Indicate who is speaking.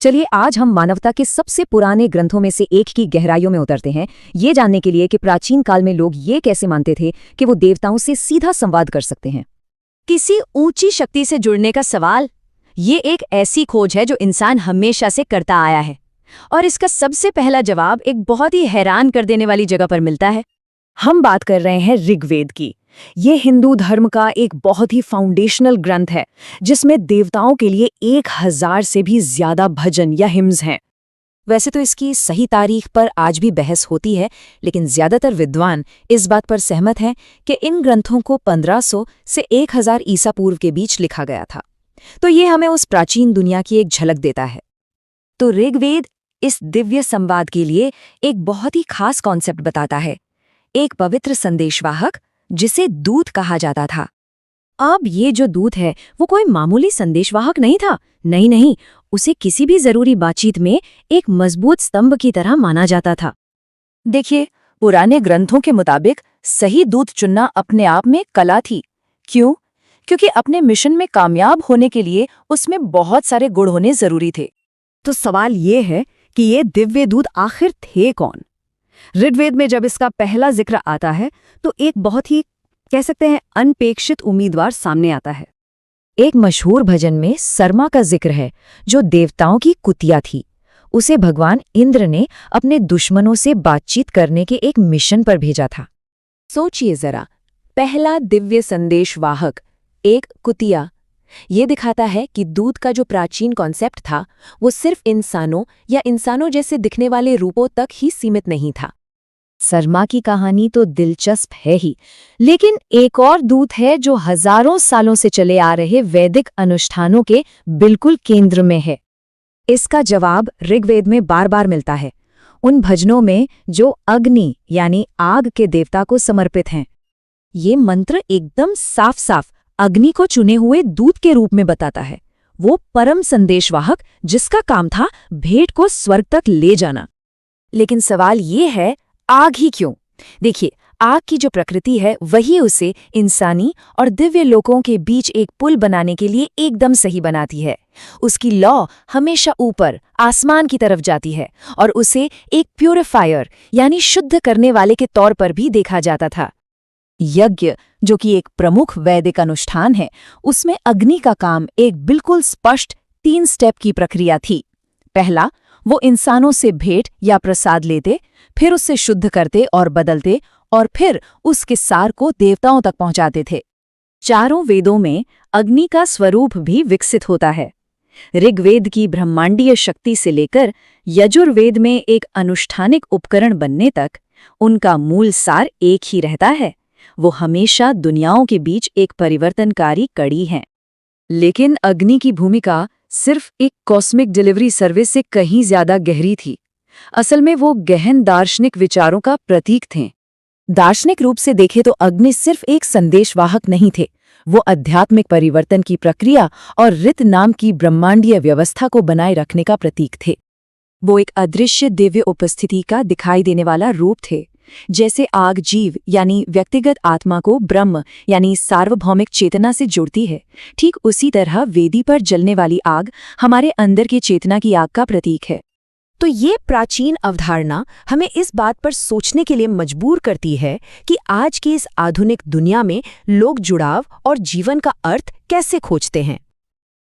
Speaker 1: चलिए आज हम मानवता के सबसे पुराने ग्रंथों में से एक की गहराइयों में उतरते हैं, ये जानने के लिए कि प्राचीन काल में लोग ये कैसे मानते थे कि वो देवताओं से सीधा संवाद कर सकते हैं।
Speaker 2: किसी ऊंची शक्ति से जुड़ने का सवाल, ये एक ऐसी खोज है जो इंसान हमेशा से करता आया है, और इसका सबसे पहला जवाब एक बहुत ही हैरान कर देने वाली जगह पर मिलता है।
Speaker 1: हम बात कर रहे हैं ऋग्वेद की। ये हिंदू धर्म का एक बहुत ही फाउंडेशनल ग्रंथ है, जिसमें देवताओं के लिए 1000 से भी ज्यादा भजन या हिम्स हैं। वैसे तो इसकी सही तारीख पर आज भी बहस होती है, लेकिन ज्यादातर विद्वान इस बात पर सहमत हैं कि इन ग्रंथों को 1500 से 1000 ईसा पूर्व के बीच लिखा गया था। तो ये हमें उस प्राचीन दुनिया की एक झलक देता है। तो ऋग्वेद इस दिव्य संवाद के लिए एक बहुत ही खास कॉन्सेप्ट बताता है, एक पवित्र संदेशवाहक जिसे दूत कहा जाता था। अब ये जो दूत है वो कोई मामूली संदेशवाहक नहीं था, नहीं, उसे किसी भी जरूरी बातचीत में एक मजबूत स्तंभ की तरह माना जाता था। देखिए, पुराने ग्रंथों के मुताबिक सही दूत चुनना अपने आप में कला थी। क्यों? क्योंकि अपने मिशन में कामयाब होने के लिए उसमें बहुत सारे गुण होने जरूरी थे। तो सवाल ये है कि ये दिव्य दूत आखिर थे कौन? ऋग्वेद में जब इसका पहला जिक्र आता है तो एक बहुत ही कह सकते हैं अनपेक्षित उम्मीदवार सामने आता है। एक मशहूर भजन में सरमा का जिक्र है, जो देवताओं की कुतिया थी। उसे भगवान इंद्र ने अपने दुश्मनों से बातचीत करने के एक मिशन पर भेजा था। सोचिए जरा, पहला दिव्य संदेशवाहक एक कुतिया। ये दिखाता है कि दूत का जो प्राचीन कॉन्सेप्ट था वो सिर्फ इंसानों या इंसानों जैसे दिखने वाले रूपों तक ही सीमित नहीं था। सरमा की कहानी तो दिलचस्प है ही, लेकिन एक और दूत है जो हजारों सालों से चले आ रहे वैदिक अनुष्ठानों के बिल्कुल केंद्र में है। इसका जवाब ऋग्वेद में बार बार मिलता है, उन भजनों में जो अग्नि यानी आग के देवता को समर्पित हैं। ये मंत्र एकदम साफ साफ अग्नि को चुने हुए दूत के रूप में बताता है, वो परम संदेशवाहक जिसका काम था भेंट को स्वर्ग तक ले जाना। लेकिन सवाल ये है, आग ही क्यों? देखिए, आग की जो प्रकृति है वही उसे इंसानी और दिव्य लोकों के बीच एक पुल बनाने के लिए एकदम सही बनाती है। उसकी लौ हमेशा ऊपर आसमान की तरफ जाती है, और उसे एक प्यूरिफायर यानी शुद्ध करने वाले के तौर पर भी देखा जाता था। यज्ञ, जो कि एक प्रमुख वैदिक अनुष्ठान है, उसमें अग्नि का काम एक बिल्कुल स्पष्ट 3 स्टेप की प्रक्रिया थी। पहला, वो इंसानों से भेंट या प्रसाद लेते, फिर उससे शुद्ध करते और बदलते, और फिर उसके सार को देवताओं तक पहुंचाते थे। चारों वेदों में अग्नि का स्वरूप भी विकसित होता है। ऋग्वेद की ब्रह्मांडीय शक्ति से लेकर यजुर्वेद में एक अनुष्ठानिक उपकरण बनने तक उनका मूल सार एक ही रहता है, वो हमेशा दुनियाओं के बीच एक परिवर्तनकारी कड़ी है। लेकिन अग्नि की भूमिका सिर्फ एक कॉस्मिक डिलीवरी सर्विस से कहीं ज्यादा गहरी थी। असल में वो गहन दार्शनिक विचारों का प्रतीक थे। दार्शनिक रूप से देखें तो अग्नि सिर्फ एक संदेशवाहक नहीं थे, वो आध्यात्मिक परिवर्तन की प्रक्रिया और ऋत नाम की ब्रह्मांडीय व्यवस्था को बनाए रखने का प्रतीक थे। वो एक अदृश्य दिव्य उपस्थिति का दिखाई देने वाला रूप थे। जैसे आग जीव यानी व्यक्तिगत आत्मा को ब्रह्म यानी सार्वभौमिक चेतना से जोड़ती है, ठीक उसी तरह वेदी पर जलने वाली आग हमारे अंदर की चेतना की आग का प्रतीक है। तो ये प्राचीन अवधारणा हमें इस बात पर सोचने के लिए मजबूर करती है कि आज की इस आधुनिक दुनिया में लोग जुड़ाव और जीवन का अर्थ कैसे खोजते हैं।